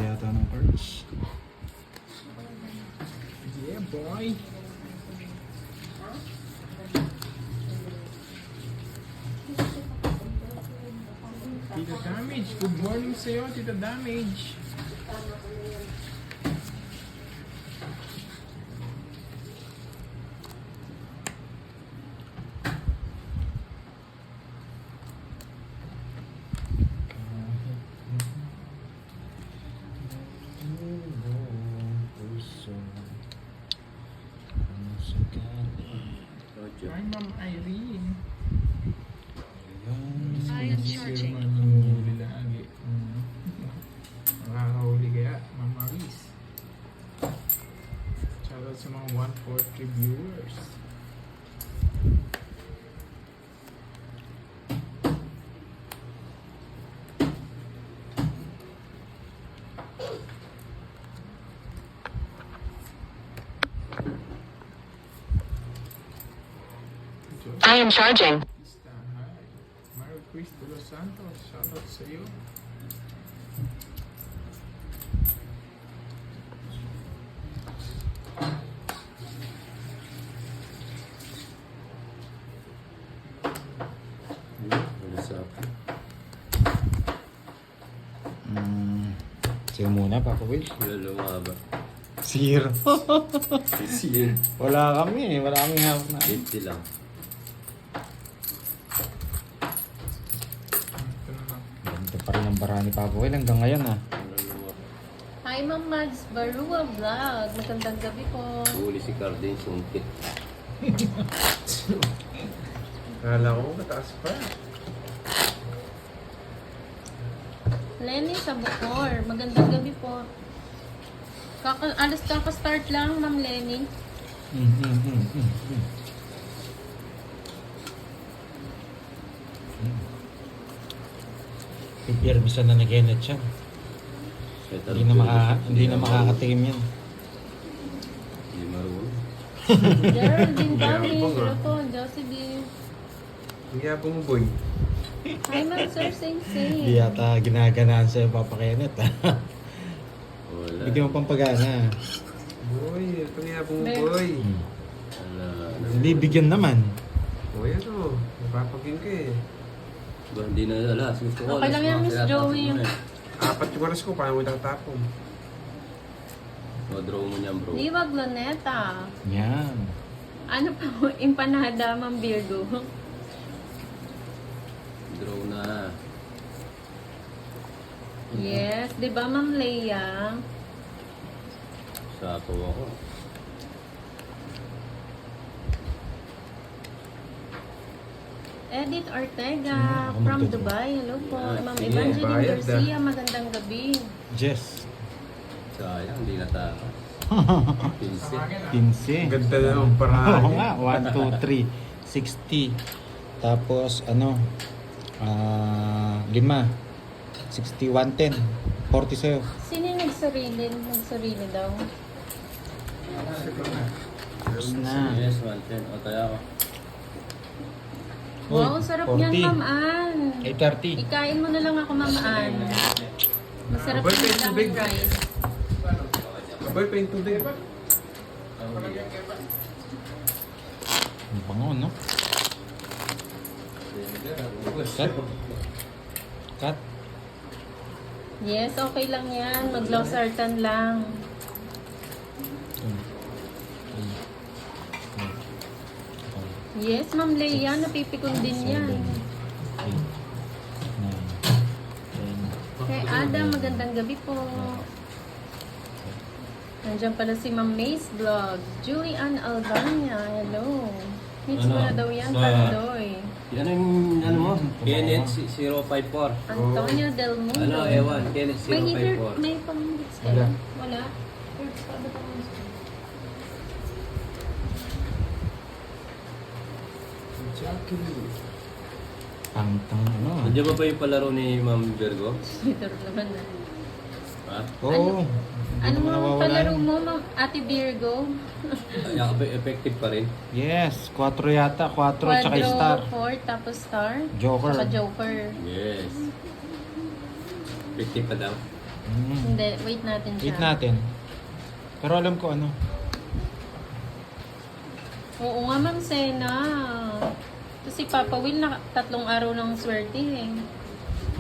yata ng cards. Yeah, boy. Tita Damage, good morning sa'yo, Tita Damage. Hi, Ma'am Irene. Huli lagi. Nakakahuli kaya, Ma'am Maris. Shoutout sa mga 143 viewers. I am charging. Krista, hi. Mario Chris de Los Santos, shoutout sa iyo. Sa'yo muna, Papa Will. Lalo nga ba? Zero. Zero. Wala kami eh. Wala kami hawak na. 80 lang. Ito na lang. Ganda pa rin ang bara ni Papa Will hanggang ngayon ah. Hi, Ma'am Mads Barua Vlog. Magandang gabi po. Huli si Cardin, sungkit. Kala ko mataas pa. Lenny sa Bukor. Magandang gabi po. Alas kaka-start lang, Ma'am Lenny. Pipirmisan na nag-enet siya. Hindi na makakatingin yan. Hindi marunong. Geraldine Bami. Yabang, Hello ah. po, Josie B. Ang yabang mo, boy. Hi, Ma'am Sir Sing Hindi Sing. yata ginaganaan sa'yo, Papa Kenneth ah. Wala. Bigyan mo pang pagana. Boy, ito ang yabang mo, Be- boy. Wala. Hindi, bigyan naman. Boy, ano? Napapagin ka eh. Ba, hindi na alas. Gusto ko Okay lang yan, Miss Joey. Apat yung oras ko, paano mo tatapon? O-draw mo niyan, bro. Liwag Luneta. Yan. Ano pa po? Empanada, Ma'am Virgo. Draw na. Yes. Di ba, Ma'am Leia? Sapaw ako. Edith Ortega Ako from magdodro. Dubai. Hello po. Yeah, Ma'am sige, Evangeline bayad, Garcia. Magandang gabi. Jess. Sayang, hindi natakas. Pinsi. Pinsi. Ang ganda na ng Oo parahan. nga. 1, 2, 3. 60. Tapos ano? 5. 60, 110. 40 sa'yo. Sino yung nagsarili? Nagsarili daw. First na. Yes, 110. O, tayo ako. Wow, sarap niyan, Ma'am Ann. 830. Ikain mo na lang ako, Ma'am Ann. Masarap Abay, yung may tubig. lemon rice. Boy, pa yung tubig. Ang bango, no? Cut. Cut. Yes, okay lang yan. Mag-losartan lang. Yes, Ma'am Leia, napipikon din yan. Kay Ada, magandang gabi po. Nandiyan pala si Ma'am Mace Vlog. Julian Aldana, hello. Hits mo na daw yan, Pandoy. Yan ang, ano mo? Kenneth 054. Antonio Del Mundo. Ano, ewan. Kenneth May heater, 054. may pang-hits ka Wala. ba? Wala? Heater pa ba pang-hits ka? Pangtang ano. Nandiyan ba yung palaro ni Ma'am Virgo? Heater naman na. Ha? Oo. Ano Hindi mo naman ang nawawala palaro yun. mo, Ma'am Ate Virgo? Effective pa rin. Yes, 4 yata. 4 tsaka star. 4, tapos star. Joker. Saka Joker. Yes. Effective pa daw. Hindi, wait natin siya. Wait natin. Pero alam ko ano. Oo nga, Ma'am Sena. Kasi Papa Will na 3 araw ng swerte eh.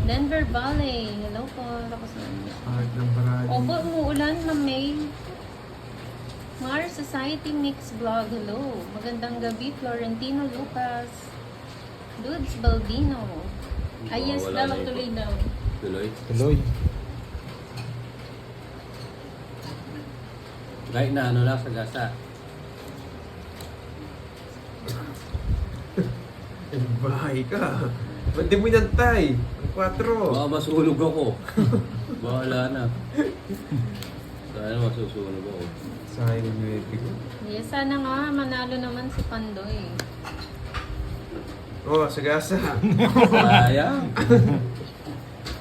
Denver Valley. Hello po. Lakas na. Kahit ng barali. Opo, umuulan, Ma'am May. Mars Society Mix Vlog. Hello. Magandang gabi, Florentino Lucas. Dudes Baldino. Ay, yes Wala daw. na ito. Tuloy daw. Tuloy. Tuloy. Kahit na ano lang sa gasa. Bahay ka. Ba't di mo inantay? Ang 4. Baka masunog ako. Bahala na. Sana masusunog ako. Sayang yung baby ko. Yes, sana nga. Manalo naman si Pandoy. Oh, sagasa. Sayang.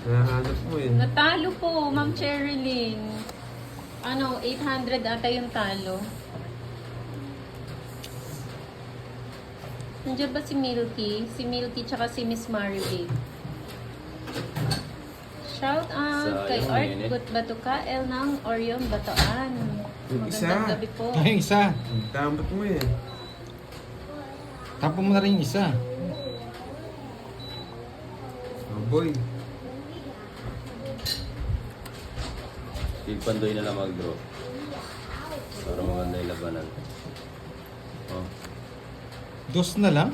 Nahanap mo yun. Natalo po, Ma'am Cherilyn. Ano, 800 ata yung talo. Nandiyan ba si Milky? Si Milky tsaka si Miss Maribel. Shout out kay Sayang, Art yun eh. Batukael ng Orion Bataan. Yung isa. Magandang gabi po. Ay, yung isa. Tamot mo eh. Tapos mo na rin yung isa. Oh boy. Si Pandoy na lang mag-draw. Para maganda yung labanan. Oh. Dos na lang.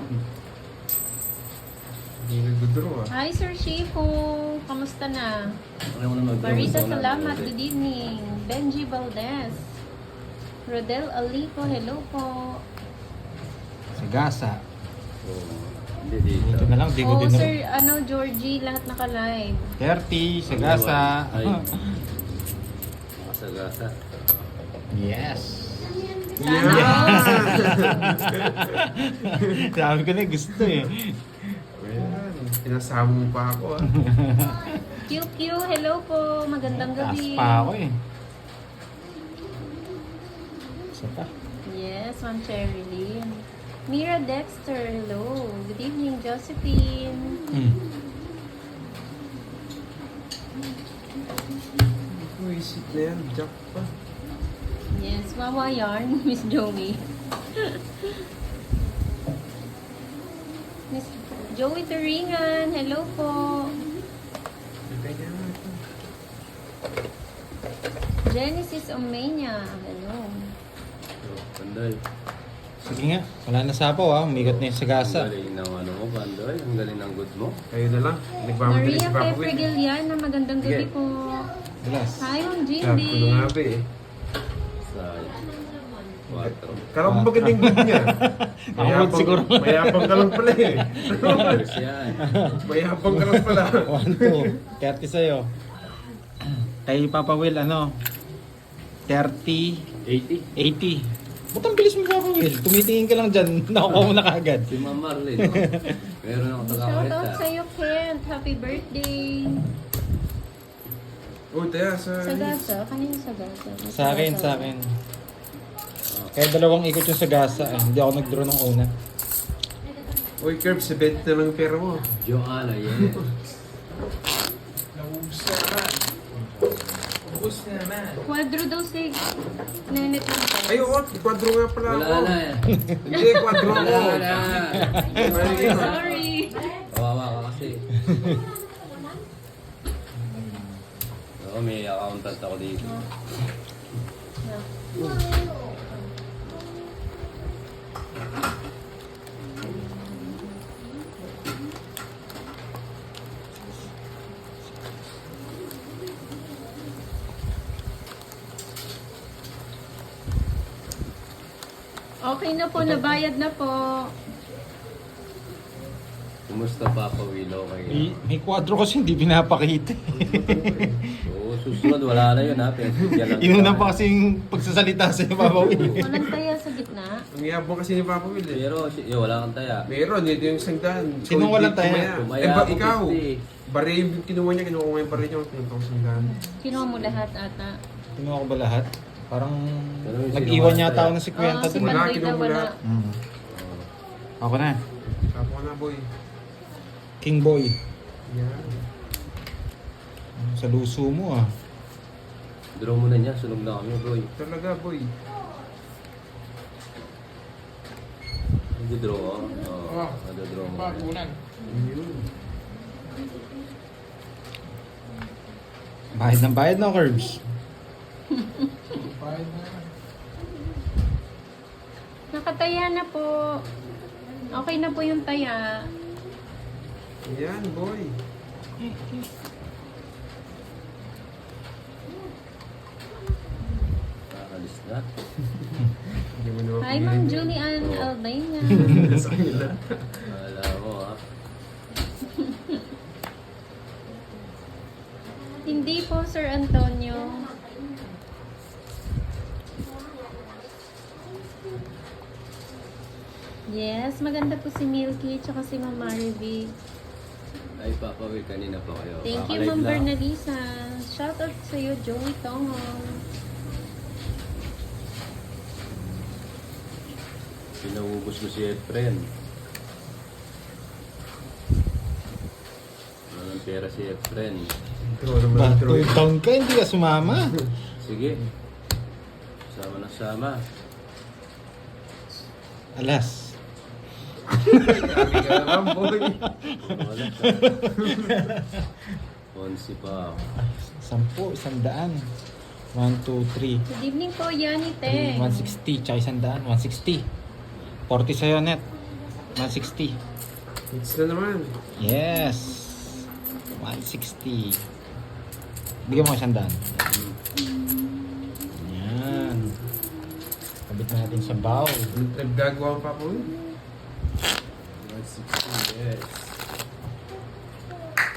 Hindi nag-draw ah. Hi Sir Shifu! Kamusta na? Ayaw mo na mag-draw. Marita, Gusto ko na salamat. mag-draw. Good evening. Benji Valdez. Rodel Alico, hello po. Sagasa. Oo. Hindi dito. Dito na lang. Di ko Oh, din na Sir, Georgie, lahat naka-live. 30. Sagasa. Ay. Kasagasa. Yes. Sana all. Sabi ko na gusto eh. Ayan. Pinasama mo pa ako ah. QQ, hello po. Magandang Taas gabi. pa ako eh. Isa pa. Yes, Ma'am Cherilyn. Mira Dexter, hello. Good evening, Josephine. Uy, isip na yan. Jack pa. Yes, Wawa Yarn, Miss Joey. Miss Joey Turingan, hello po. Kaya nga ito. Genesis Omania, hello. Oh, Pandoy. Sige nga. Wala na sapaw ah. Umigot na yung Ang sagasa. galing ng ano mo, Pandoy. Ang galing ng good mo. Kayo na lang. Nagmamadali Maria si Papa Pepper Will. Giliana, magandang gabi Sige. po. Alas. Hi, Ma'am Sabi ko na Jindy. nga ba eh. Sayang. 4. Kala ko magandang good niya. Ako siguro. Mayapang ka lang pala eh. Ayos yan. Mayapang ka lang pala. 1, 2. 30 sa'yo. Kay Papa Will, ano? 30, 80. 80. Ba't ang bilis mo, Papa Will? Tumitingin ka lang dyan. Nakuha mo na kagad. Si Ma'am Marlene. No? Meron ako Shout out taga-kwenta. sa'yo, Kent. Happy birthday. Uy, taya sa... Sagasa? Kanino sagasa? Sa akin, sa akin. Kaya dalawang ikot yung sagasa. Eh. Hindi ako nag-draw ng una. Uy, Curb, 70 na lang yung pera mo. Joanna, yes. Nausa ka. Ubus na naman. Quadro daw si Nenet ng test. Ay, oo, kwadro nga pala ako. Wala na eh. Hindi, kwadro ako. Wala na. Sorry. Kawawa ka kasi. Oo, may accountant ako dito. Okay na po, nabayad na po. Kumusta Papa Willow kayo? May kwadro kasi hindi pinapakita. Oo, susunod wala na yun ha. Pinagsigyan lang. Inuna pa kasi yung pagsasalita sa'yo, Papa Will. Walang taya sa gitna. Ang yabang kasi ni Papa Will eh. Pero wala kang taya. Meron, ito yung isang daan. Sinong walang taya? Tumaya Eh, ba ako ikaw? 50. Baril yung kinuha niya, kinuha ko yung baril niya, kinuha ko isang daan. Kinuha mo lahat ata. Kinuha ko ba lahat? Parang Pero yung nag-iwan sinuha yata tayo. ako ng 50 Si Wala, doon. Pandoy kinuha daw mo wala. lahat. Ako na. Sapo ko na, boy. King Boy. Yan. Sa luso mo ah. Draw mo na niya, sunog na kami, boy. Talaga, boy. Hindi draw ko. Oo, draw mo. Pagunan. Bayad ng bayad, no, Curbs? Bayad na. Nakataya na po. Okay na po yung taya. Yan, boy. Nakakalis na. Hindi mo naman Hi, Ma'am Julian Albania. sa kanila. Wala mo, ha? Hindi po, Sir Antonio. Yes, maganda po si Milky tsaka si Ma'am Marivic. Ay, Papa Will, kanina pa kayo. Thank you, Kakalive Ma'am lang. Bernalisa. Shoutout sa iyo, Joey Tongong. Pinaubos mo si Efren. Wala ng pera si Efren. Draw naman, Bato draw. yung taon ka, hindi ka sumama. Sige. Sama na sama. Alas. Grabe ka naman, boy. Wala. 11 pa. 10, 100. 1, 2, 3. Good evening po, Yani Teng. 160, tsaka 100, 160. 40 sa'yo, Net. 160. Hits na naman. Yes. 160. Bigyan mo 100. Yan. Kabit na natin sa bowl. Naggagawa pa po. 160, yes.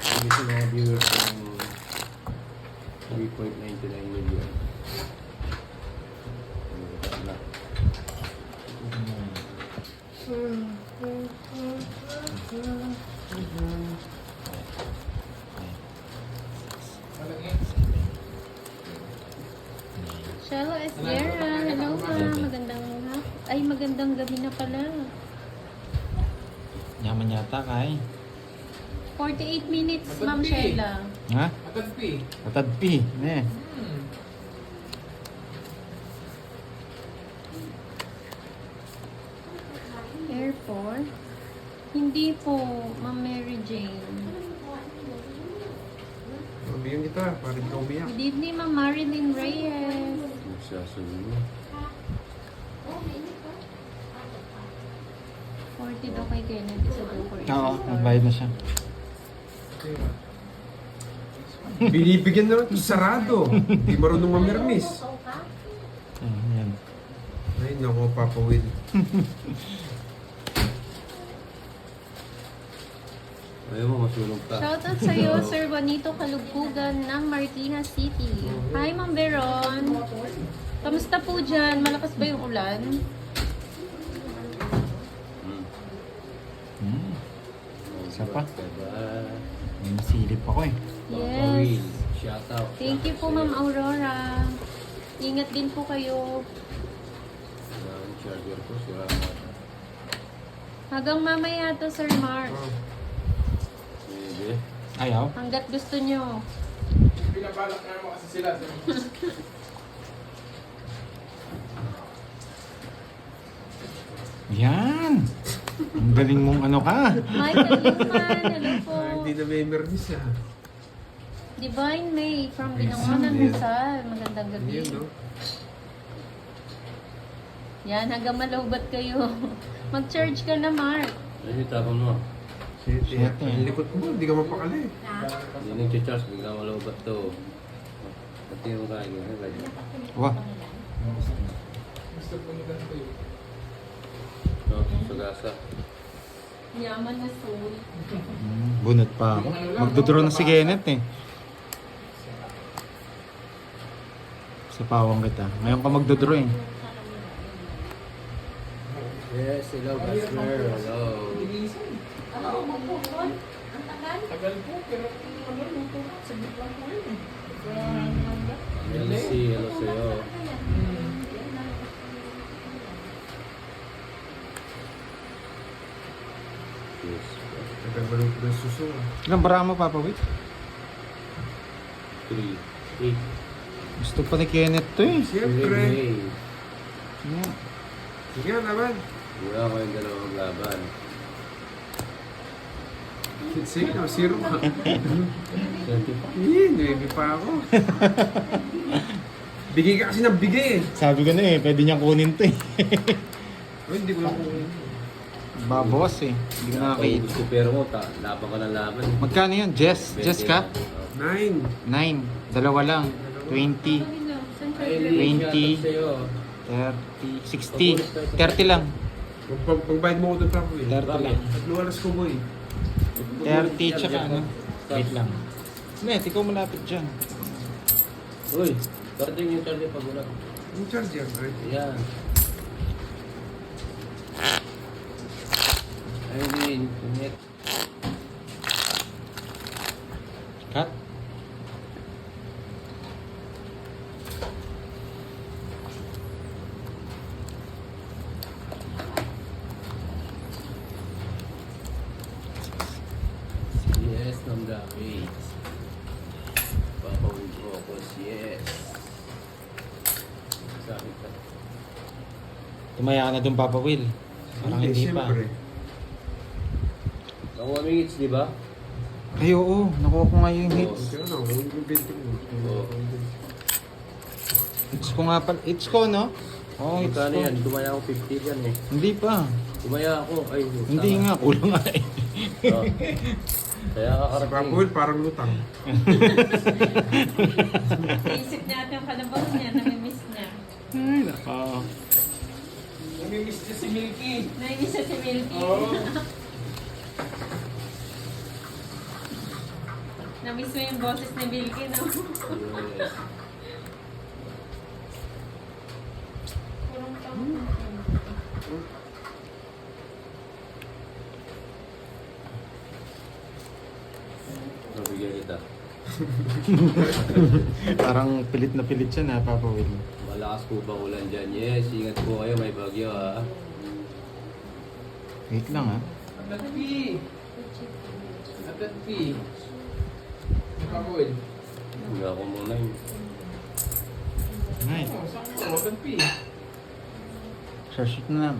Sige sa mga viewers ng 3.99 million. Wala. Shallow Esguera. Hello ma. Magandang gabi na pala. Yaman yata, kay. 48 minutes, Ma'am Sheila. Ha? Atagpi. Atadpi. Ne. Airport? Hindi po, Ma'am Mary Jane. Mabiyong kita, para di ka umiyak. Good evening, Ma'am Marilyn Reyes. Magsasunod mo. 40 daw kay Kenneth. Isa daw for Oo, nagbayad na siya. Binibigyan naman ito sarado. Hindi marunong mamirmis. Yan. Ay, naku, Papa Will. Ayaw mo, masunog ka. Shoutout sa iyo, Sir Juanito Kalugpugan ng Marikina City. Hi, Ma'am Veron. Kamusta po dyan? Malakas ba yung ulan? Isa pa. Diba? May nasilip ako eh. Papa Will, Yes. shout out. Thank you po, Ma'am Aurora. Ingat din po kayo. Ang charger ko, sira na. Hanggang mamaya to, Sir Mark. Maybe. Ayaw? Hanggat gusto nyo. Pinabalak na mo kasi sila. Yan! Ang galing mong ano ka. Michael Luman, hello po. Hindi na may mirmis ah. Divine May from Binangonan, Rizal. Magandang gabi. Yun, no? Yan, hanggang malaubat kayo. Mag-charge ka na, Mark. Ano yung tapon mo? Shit, eh. Ang likod mo, hindi ka mapakali. Hindi nag-charge, bigla malaubat to. Pati yung kain mo, right? Wah. Gusto po ni ganito yun. No, sagasa. Yaman na soul. Bunot pa ako. Magdodraw na si Kenneth eh. Sa pawang kita. Ngayon ka magdodraw eh. Yes, hello, customer. Hello. Tagal po, pero ano, luto ka. Saglit lang po yun eh. Melcy, hello sa'yo. Yes. Tagal maluto ng suso. Ilang bara mo, Papa Wit? 3, 8. Gusto pa ni Kenneth to eh. Siyempre. Yeah. Sige naman. Wala ko yung dalawang laban. Sige na, zero ka. 25. Hindi pa ako. Bigay ka kasi ng bigay eh. Sabi ko na eh, pwede niyang kunin to eh. Ay, hindi ko lang kung... Babawas eh. Hindi ko nakakita. Gusto pero mo, laban ka ng laban. Magkano yun? Jess? Jess ka? 9. 9. Dalawa lang. 20. Saan ka? 20. 30. 60. 30 lang. Pagbayad mo ko doon pa ko eh. 30 lang. At luwalas ko boy. 30 tsaka ano? Wait lang. Net, ikaw malapit dyan. Uy, dating yung charge pag wala. Yung charge yan, right? Yan. Ayun din, net. Cut. Yes, ng damage. Papawin focus, yes. Sakit ka. Tumaya ka na dun, Papa Will. Parang hindi pa. siyempre. Nakuha mo yung hits, di ba? Ay, oo. Nakuha ko nga yung hits. Kaya na, huwag yung 20 mo. Oo. Hits ko nga pala. Hits ko, no? Oo, hits Magkano ko. yan? Tumaya ako 50 yan eh. Hindi pa. Tumaya ako. Ay, Hindi nga. Kulang nga eh. Oh. Kaya Si kakarating. Papuel, parang lutang. Naisip niya at yung kalabaw niya, namimiss niya. Ay, naka. Namimiss niya si Milky. Nainis siya si Milky. Namiss mo yung boses ni Milky, no? Yes. Purong Nabigyan kita. Parang pilit na pilit siya na, Papa Will. Malakas po ba ulan dyan? Yes, ingat po kayo. May bagyo ha. Wait lang ha. Agad P. Agad P. Papuel. Hindi ako muna yun. Ay, Agad P. shoot na lang.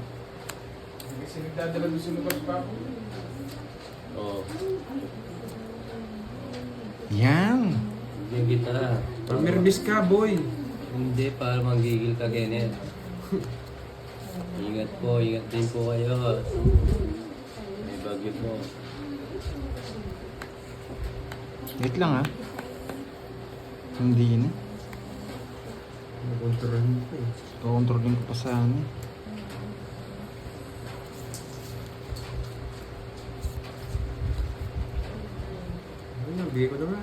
Kasi nagdadala doon sa lugar si Papuel. Oo. Yan. Bigyan kita. Mirmis ka, boy. Hindi, para manggigil ka, Kenneth. Ingat po, ingat din po kayo. May bagyo po. Wait lang ha. Hindi na. Nakontrolin ko eh. Kukontrolin ko pa sa ano. Ay, nabigay ko na nga.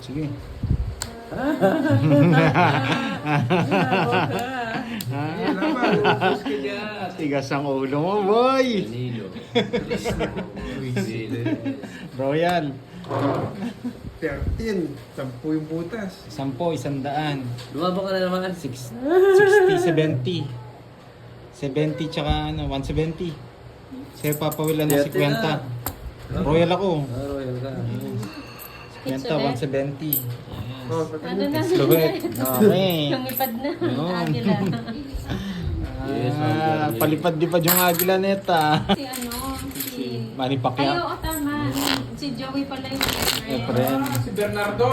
Sige. Ay, laban. Focus ka dyan. Tigas ang ulo mo, boy! Danilo. Royal. 13. 10 yung butas. 10, 100. Lumabang ka na naman. 60, 70. 70 tsaka ano, 170. Sa'yo papawilan ng 50. Royal ako. Ah, Royal ka. 50, 170. Oh, Ano na? Luwet. Okay. Lumipad na. Yun. Agila. Yes, Palipad-lipad yung agila neta. Si ano? Si... Manny Ay, Pacquiao. oo, tama. Si Joey pala yung Efren. Si Bernardo.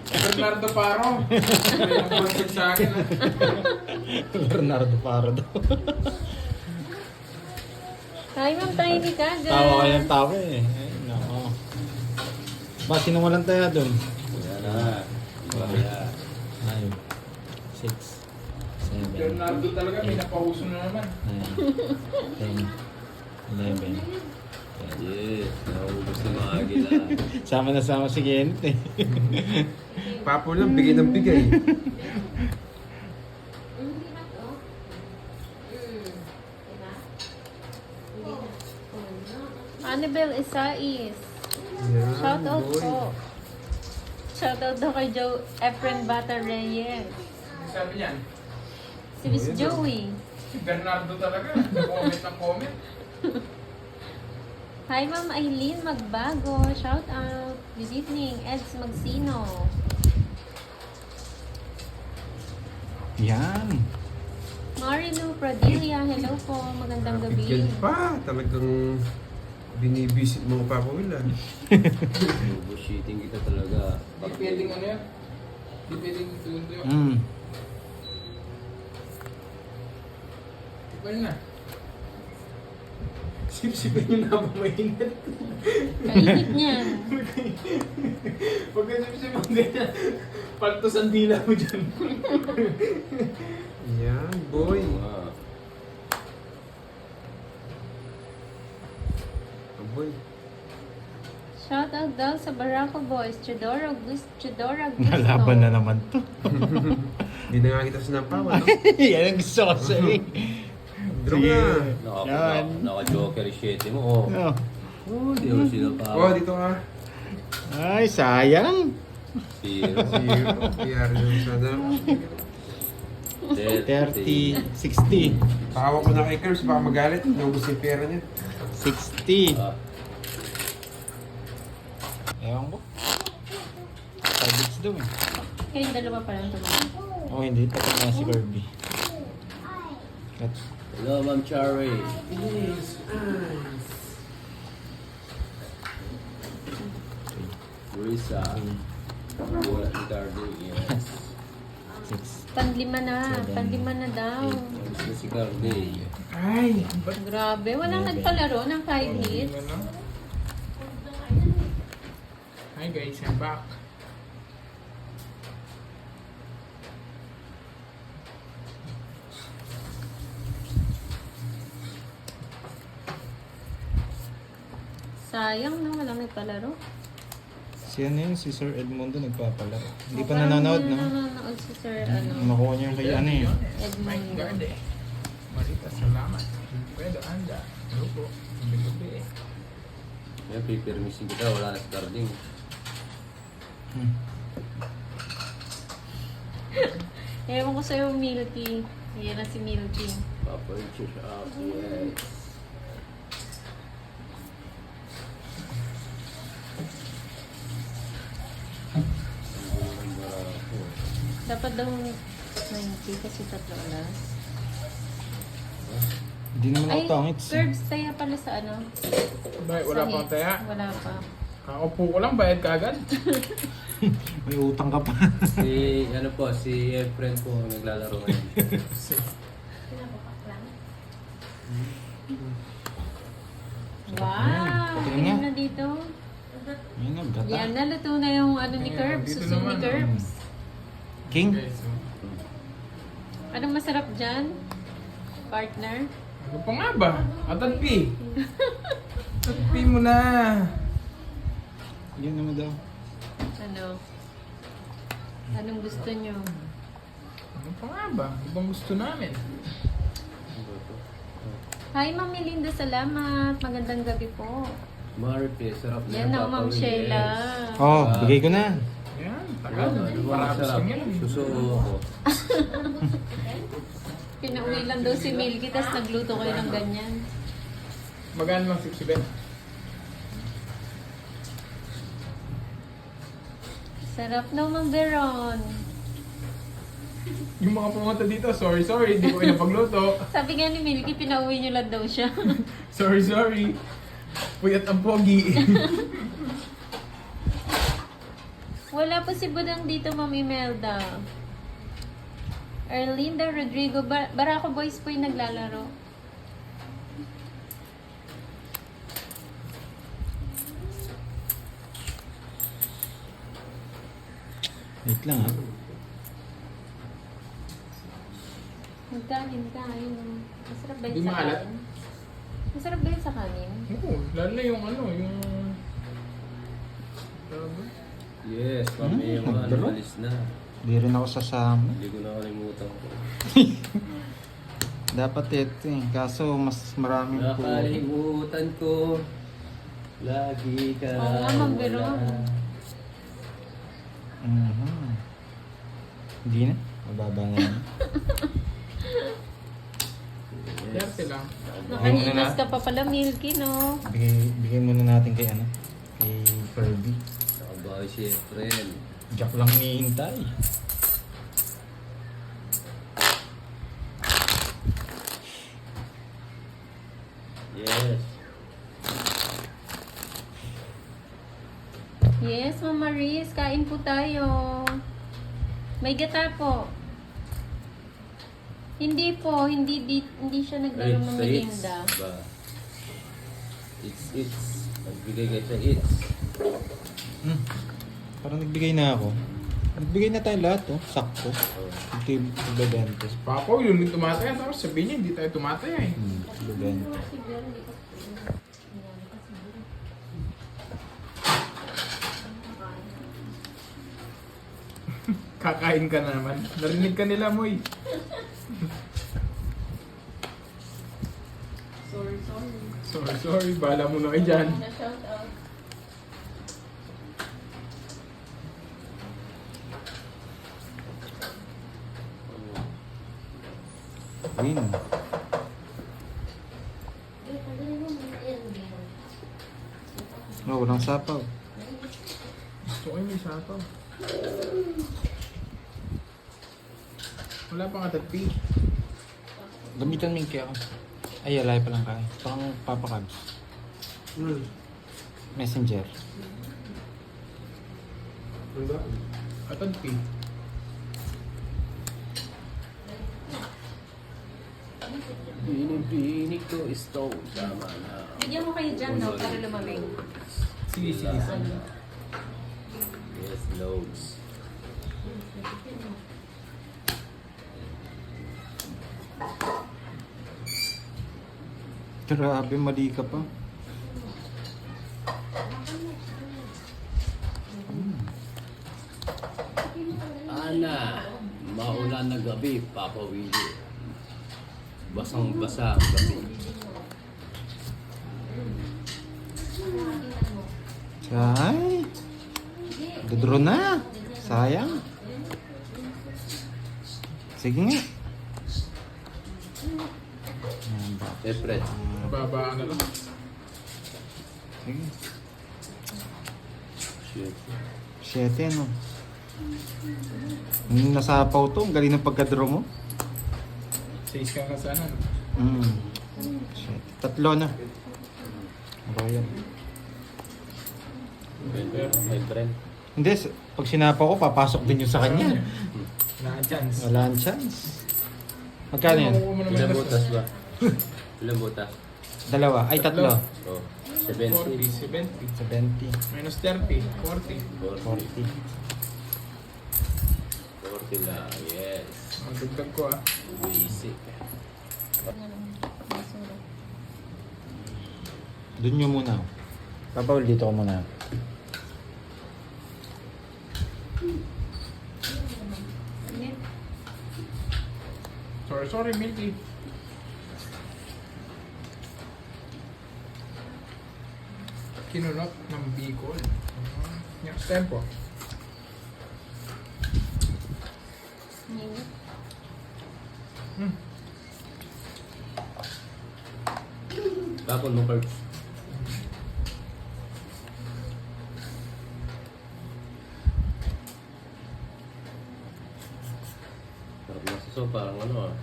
Bernardo Paro. May nag-contact sa akin. Bernardo Pardo. Ay, ma'am, tiny ka. Tawa ka yung tawa eh. Ay, nako. Ba, sino walang taya dun? Yan na. Baya. 5, 6, 7, Bernardo talaga, may napahuso na naman. 9, 10, 11. Yes, naubos na mga agila. Sama na sama si Kenneth eh. Papo lang, bigay ng bigay. Annabel Isais. Yan, Shout out boy. po. Shout out daw kay Joe Efren Bata Reyes. Sabi niyan, Si Miss Joey. si Bernardo talaga. Comment ng comment. Hi, Ma'am Eileen Magbago. Shout out. Good evening, Eds Magsino. Yan. Marino Pradilla. Hello po. Magandang gabi. Bigyan pa. Talagang binibisit mo pa ako wala. Bullshitting kita talaga. Hindi pwedeng ano yan. Hindi pwedeng tuyo. Mm. Pwede na. Sip-sipin nyo na ba mainit? Kainit niyan. Pag sip-sip mo ganyan, paltos ang dila mo dyan. Yan, boy. Ah, Oh, boy. Shout out daw sa Barako Boys. Chidora Gusto. Nalaban na naman to. Hindi na nga kita sinampawan, no? Yan ang gusto ko sa'yo. Draw na. Yan. naka-joker shit mo. Oh. Oh. Oh, di mo sila pa. Oh, dito ka. Ay, sayang. Zero. Zero. PR dun sana. 30, 60. Pahawak ko na kay Curbs, baka magalit. Naubos yung pera niya. 60. Ah, Ewan ko. 5 bits daw eh. Kayong dalawa pa lang tumawa. Oh, hindi. Pati na si Kirby. At hello, Ma'am Cherry. Risa. Wala si Cardi. Yes. 6. Panlima na. Seven. Panlima na daw. Alis na si Cardi. Ay! Grabe. Walang nagpalaro ng 5 hits. Hi guys, I'm back. Sayang na. Walang nagpalaro. Si ano yun? Si Sir Edmundo nagpapalaro. Hindi pa Parang nanonood, no? Nanonood si Sir ano, Nakuha niya yung kay ano eh. Edmundo. Marita, salamat. Pwede, anda. Ano po? Gabi. Yan, pipirmisin kita. Wala na si Cardi. Hmm. Ewan ko sa'yo, Milky. Yan na si Milky. Papalit siya up. Yes. Dapat daw 90 kasi 3 oras. Hindi naman Ay, ako tangits. curbs taya pala sa ano? Bakit wala Sa pang hits. taya? Wala pa. Kakaupo ko lang, bayad ka agad. May utang ka pa. Si, ano po, si Efren po naglalaro ngayon. Wow! Tingnan Tingnan nga. na dito. Ayun na, gata. Yan na, luto na yung ano ni Ayan, Curbs. dito Suso ni naman, Curbs. King? Okay, so, Anong masarap dyan? Partner? ano pa nga ba? Atatpi. Atatpi mo na. Yun naman daw. Ano? Anong gusto nyo? Ano pa nga ba? Ibang gusto namin. Hi, Ma'am Melinda. Salamat. Magandang gabi po. Maripe, sarap na Yan na, Ma'am Sheila. Oh, bigay ko na. Yan, tagal. Ano ba Para masarap? gusto niya. Suso ako. Pinauwi lang daw si Milky, tapos nagluto kayo ng ganyan. Magkano lang 60 bet? Sarap daw, Ma'am Veron. Yung mga pumunta dito, sorry, hindi ko pinapagluto. Sabi nga ni Milky, pinauwi niyo lang daw siya. Sorry. Puyat ang pogi. Wala po si Budang dito, Ma'am Imelda. Erlinda Rodrigo, Barako Boys po yung naglalaro. Wait lang ha. Magkanin ka, yun. Masarap ba Hindi yun sa maalat? kanin? Masarap ba yun sa kanin? Oo, lalo na yung ano, yung... Yes, kami yung ano, Nagdaro? alis na. Hindi rin ako sasama. Hindi ko nakalimutan ko. Dapat ito eh. Kaso mas maraming po. Nakalimutan ko. Lagi ka Oo nga, Ma'am Veron. Hindi na. Mababa na yan. Derte lang. Nakanitas ka pa pala, Milky, no? Bigay muna natin kay ano? Kay Kirby. Nakabahay si Efren. Jack lang nihintay. Yes. Yes, Mama Riz, kain po tayo. May gata po. Hindi po, hindi siya naglaro ng merinda. Ba? It's. Nagbigay kayo sa it's. Parang nagbigay na ako. Nagbigay na tayo lahat, oh. Sakto. Oh. Bebentes. Papa, yun yung tumataya. Tapos sabihin niya, hindi tayo tumataya eh. Bebentes. Kakain ka na naman. Narinig ka nila mo eh. Sorry. Bahala mo na kayo dyan. Win. Oh, walang sapaw. Gusto ko yung may sapaw. Wala pang atagpi. Gamitan mo yung kaya ako. Ay, alay pa lang kaya. Pang Papa Cubs. Messenger. Atagpi. Binig ko stone. Tama na. Bigyan mo kayo dyan, no? Para lumamig. Sige. Yes, loads. Grabe, mali ka pa. Ana, maulan na gabi, Papa Willie. Basang-basa ang gabi. Ay, dodro na. Sayang. Sige nga. Ayan ba? Efren, Babaan na lang. Sige. shit. 7, no? Nasapaw to. Ang galing ng pagka-draw mo. 6 ka ka sana. Shit. 3 na. Royal. Efren. Hindi, pag sinapa ko, papasok din yun sa kanya. Wala kang chance. Wala ang chance. Magkano yan? Makukuha mo naman Ilang na- butas ba? Ilang butas? 2. Ay, 3. Oh, 40, 70. 70. 70. Minus 30, 40. 40. 40 lang, yes. Ang dagdag ko ah. Basic. Doon nyo muna. Papawal dito ko muna. Sorry, Milky. Kinunot ng Bicol. Next time po. Tapon mo, Curbs. Sarap na saso, parang ano ah.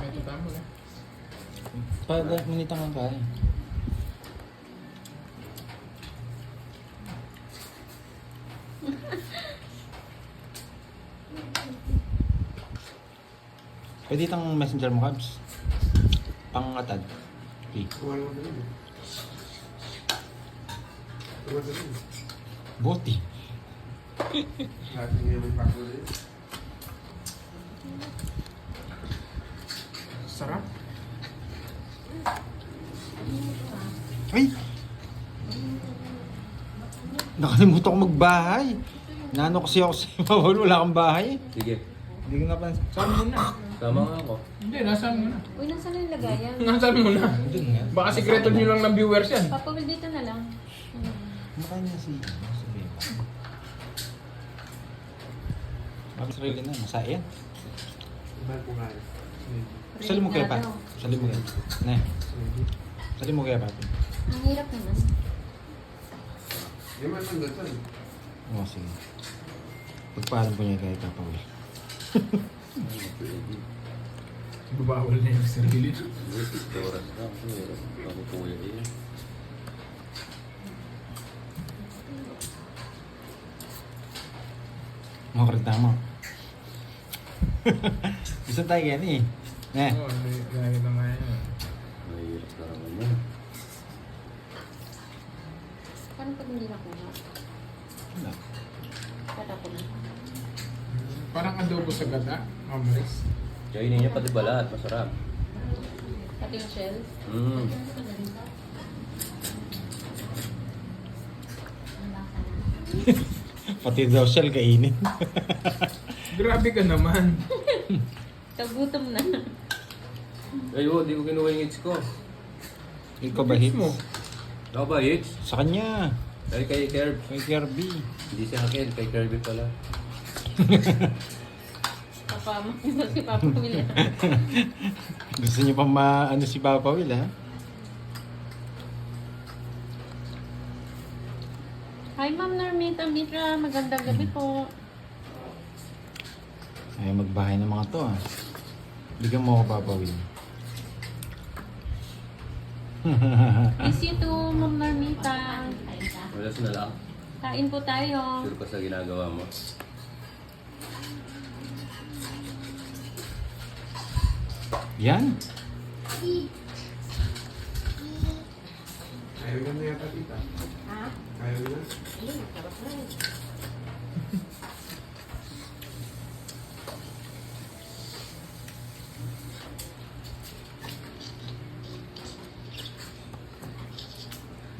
Medyo tamo na. Pag minitang ang kaya. Pwede itang messenger mo, Cubs. Pangatad. Okay. Buti. Sarap. Ay! Nakalimutan ko magbahay. Nano kasi ako sa Mawal, wala kang bahay. Sige, Hindi ko napansin. Saan mo na? tama nga ako. Hindi, nasaan mo na? Uy, nasaan na yung lagayan? Nasaan mo na? Doon nga. Baka sikreto nyo lang ng viewers yan. Papawal dito na lang. Kumakain niya si Beba. Bakit sarili na? Masaya yan. Mahal po nga. Sali mo kaya pa. Sali mo kaya. Ne. Sali mo kaya pa. Ang hirap naman. Yung man ang gatan. Oo, sige. Pagpaalam po niya kay Papa Will. Bubawal na yung sarili. Hindi, 6 oras na. Ako po yun. Mga karintama. Gusto tayo yan eh. Ne. Oo, nakikita nga yan. Mahirap na naman yan. Paano pag hindi nakuha? Wala. Tatapon na. Parang adobo sa gata, Mamaris. Kainin niya pati balat. Masarap. Pati yung shell. Pati daw shell kainin. Grabe ka naman. Kagutom na. Ayo, di ko kinuha yung hits ko. Ikaw ba hits? mo? Ako ba hits? Sa kanya. Dahil kay Kerb. Kay Kirby. Hindi sa akin, kay Kirby pala. Papa mo. Si Papa Will. Gusto niyo pa ano si Papa Will ha? Hi Ma'am Normita Mitra. Magandang gabi po. Ay magbahay ng mga to ha. Bigyan mo ako Papa Will. Miss you too, Ma'am Normita. Wala na lang. Kain po tayo. Sure ka sa ginagawa mo. Yan. Ayaw na yata tita. Ha? Ayaw na.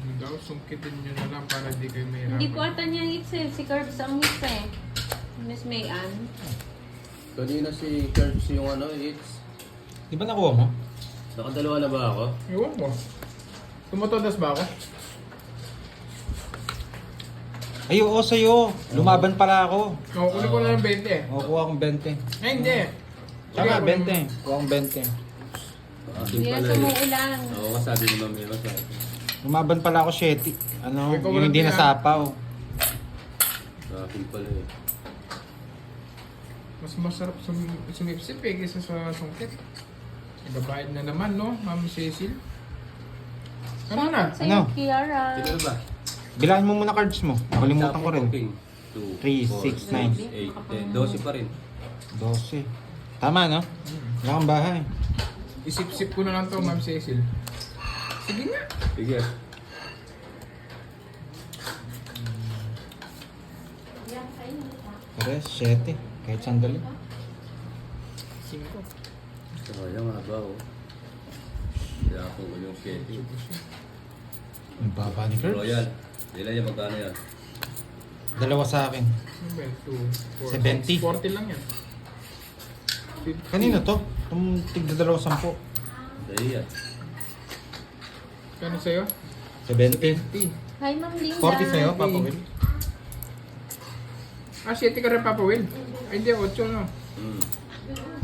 Yung daw, sungkitin nyo na lang para di kayo may Hindi po ata niya hits eh. Si Curbs ang hits eh. Miss Mayan. Kanina si Kerb yung hits. Di ba nakuha mo? Nakadalawa na ba ako? Ewan ko. Tumatodas ba ako? Ay, oo sa'yo. Lumaban pala ako. Oo, kunin ko na ng 20 eh. O, kuha akong 20. Ay, hindi. Tama, Sige, 20. Kuha akong 20. Akin Hindi pala yan yun. sumuulan. Oo, kasabi ni Mami Eva sa akin. Lumaban pala ako 7. Ano, Ikaw yung hindi walang nasapaw. Akin pala yun. Mas masarap sumipsip eh kaysa sa sungkit. Ibabayad na naman, no? Ma'am Cecil. Ano na? Sa'yo, Ano? Kiara. Ito na ba? Bilaan mo muna cards mo. Nakalimutan ko rin. 2, 3, 6, 8, 10. 12 pa rin. 12. Tama, no? Wala kang bahay. Isip-sip ko na lang to, Ma'am Cecil. Sige nga. Sige. Tres, 7. Kahit sandali. 5. Sayang nga ba, oh. Kaya ako yung 7. Ang baba ni cards. Royal. Dila niya magkano yan? Dalawa sa akin. 2, 70. 40 lang yan. Kanino to? Itong tigda 2 10. Dahil yan. Kano sa'yo? 70. Hi, Ma'am Linda. 40 sa'yo, Papa Will. Ah, 7 ka rin, Papa Will. Ay, hindi, 8 no. Hmm.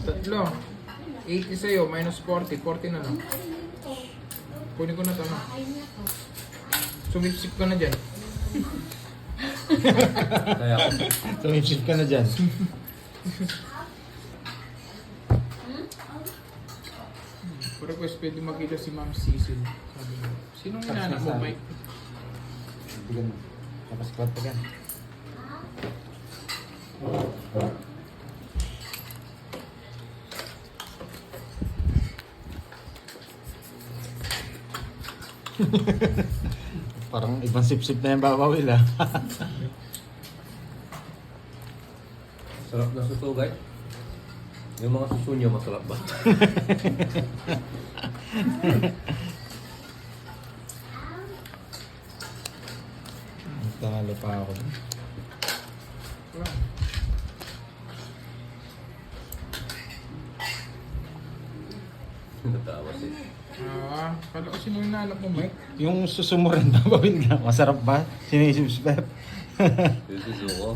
Tatlo. 80 sa'yo, minus 40. 40 na lang. Kunin ko na to, no? Sumipsip ka na dyan. Kaya ako. Sumipsip ka na dyan. Request pwede makita si Ma'am Cecil. Sabi mo. Sinong inanak mo, Mike? Bigyan mo. Tapos kwat pa yan. Parang ibang sip-sip na yung Papa Will ah. Sarap na susugay. Yung mga suso niyo, masarap ba? Talo pa ako. Wala. Natawa siya. Ah, kala ko sino yung inanak mo, Mike? Yung suso mo rin Papa Will na. Masarap ba? Sinisip-sip. Yung suso ko.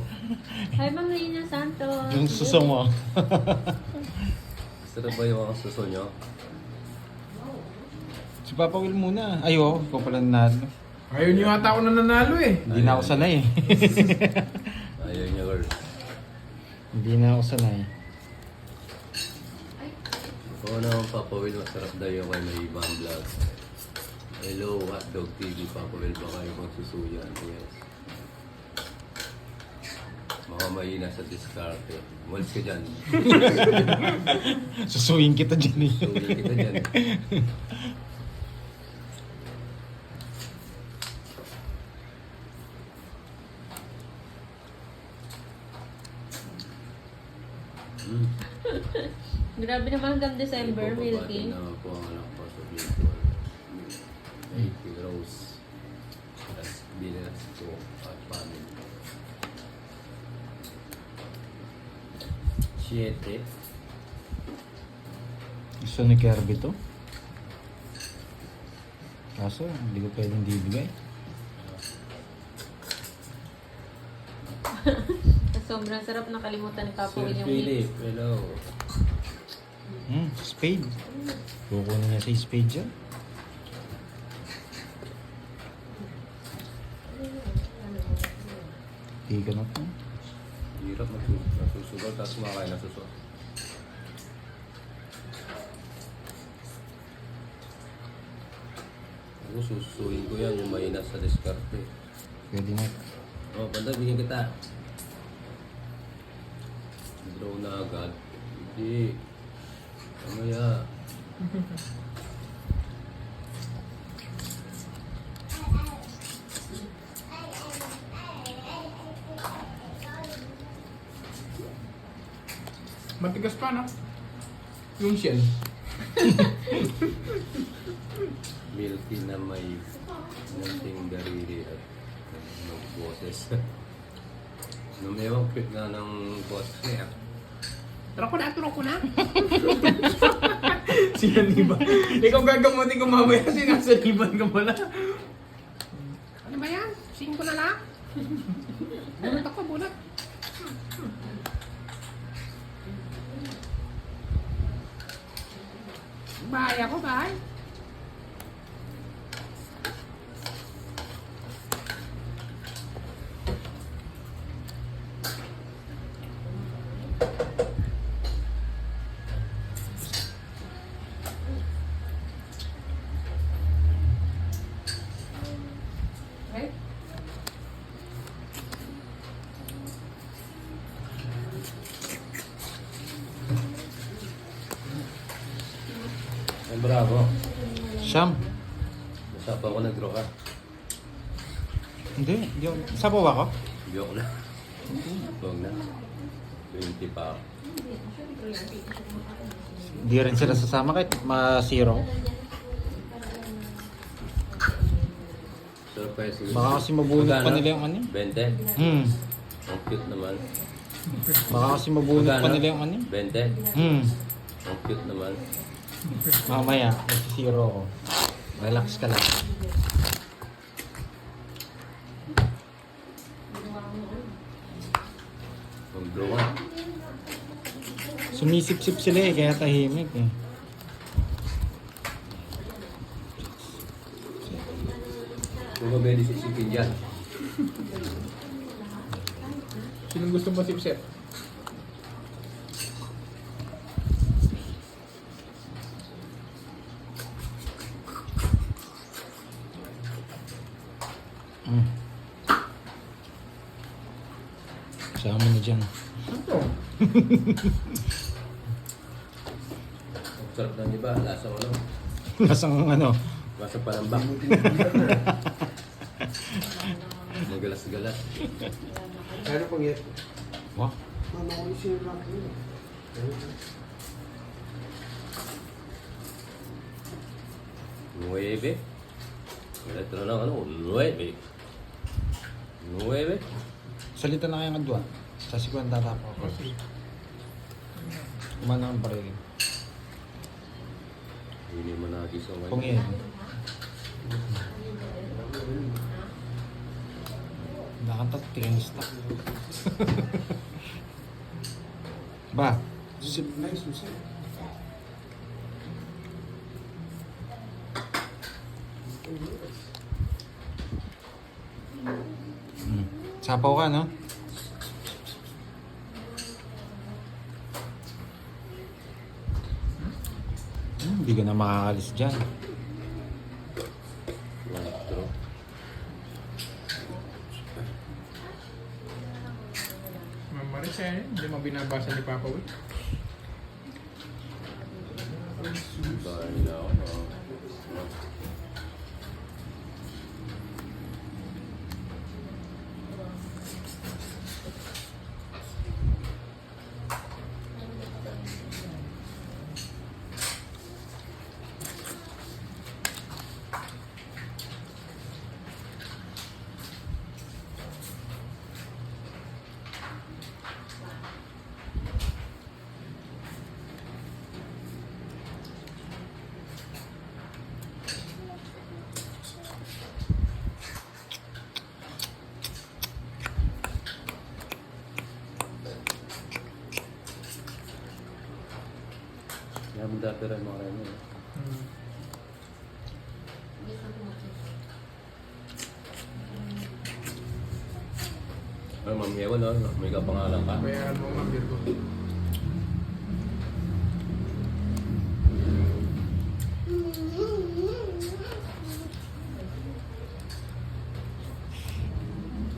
Hi, Ma'am Lina Santos. Yung suso mo. Sarap ba yung mga suso nyo? Si Papa Will muna. Ay, oo. Ikaw pala nanalo. Ayaw niyo ata ako na nanalo eh. Hindi na ako sanay. Ayaw niya, girl. Hindi na ako sanay. Oo naman, Papa Will, masarap daw yung kay may ibang vlog. Hello, Hotdog TV, Papa Will, baka yung magsusuyan. Yes. Mga mahina sa diskarte. Malis ka dyan. Susuyin kita dyan eh. Susuyan kita dyan. Grabe naman hanggang December, Milky. Milky. Naman po ang anak ko sa Bicol. 80 Rose. Tapos binas ko at pamin. 7. Gusto ni Kirby to? Kaso, hindi ko pwedeng bibigay. Sobrang sarap, nakalimutan ni Papa Sir Will yung Philip, mix. hello. Spade. Kukunin niya sa spade dyan. Tiga na to. Hirap nasusugal, tapos kumakain na suso. Ako sususuin ko yan, yung mahina sa diskarte. Pwede na. Oh, banda, bigyan kita. Draw na agad. Hindi. Kamaya. Matigas pa, no? Yung shell. Milky na may munting dariri at ng boses. Numewang pit na ng boses niya. Turo ko na. Sinaniban. Ikaw gagamutin ko mamaya, sinasaniban ka pala. Ano ba yan? 5 na lang? Bunot ako, bunot. Bahay ako, bahay. Okay. Ay, bravo. Siyam. Masapa ko nag-draw ka. Hindi ako. Sabaw ako? Joke na. Huwag na. 20 pa ako. Hindi rin sila sasama kahit ma-zero. Surprise. Baka kasi mabunot pa nila yung ano. 20. Hmm. Ang cute naman. Baka kasi mabunot pa nila yung ano. 20. Hmm. Ang cute naman. Mamaya, mag-zero ako. Relax ka lang. Mag-draw ka. Sumisip-sip sila eh, kaya tahimik eh. Kung mabili sisipin dyan. Sinong gusto mo sip-sip? Hmm. Sama na dyan. Ito. Ang sarap ng iba. Lasang ano? Lasang ano. Lasang palambak. Magalas-galas. Ano pang yan? Wah. Mama ko yung sinurang ko yun. Nueve. Letra ng ano? Nueve. Nueve. Salita na kayo ng dua. Sa 50 tapo ako. Kumana ang baril. Hindi mo nagising ngayon. Kung yan. Nakanta, tingin stock. Ba? Nice, Susan. Sapaw ka, no? Hindi ka na makakalis dyan. Quattro. Mamaris eh. Hindi mo binabasa ni Papa Will. Bahay na ako. Yan ang dati rin mga rin. Ay, Ma'am Yewa, no? May kapangalan ka. Bayaran mo mga Virgo.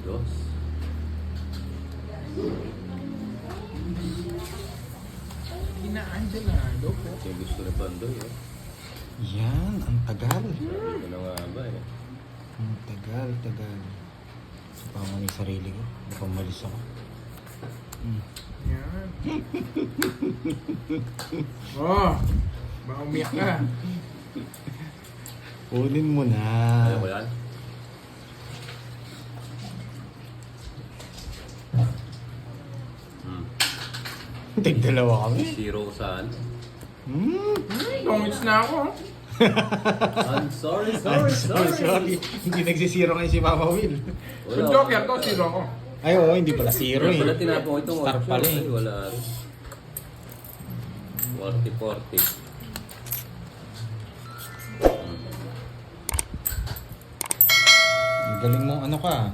Dos. Inaandyan na. Loko. Yung gusto ni Pandoy, eh. Yan, ang tagal. Sabi ko na nga ba, eh. Ang tagal. Sa pangan yung sarili ko. Baka umalis ako. Yan. Oh! Baka umiyak ka. Kunin mo na. Ayaw ko yan. Tig-dalawa kami. Zero saan? Longits na ako. I'm sorry, Sorry. Hindi nagsisiro ngayon si Mama Will. Yung Joker to, zero ako. Ay, oo, hindi pala zero Wala pala eh. tinapong itong Star pala eh. Wala. 40-40. Ang galing mo, ano ka?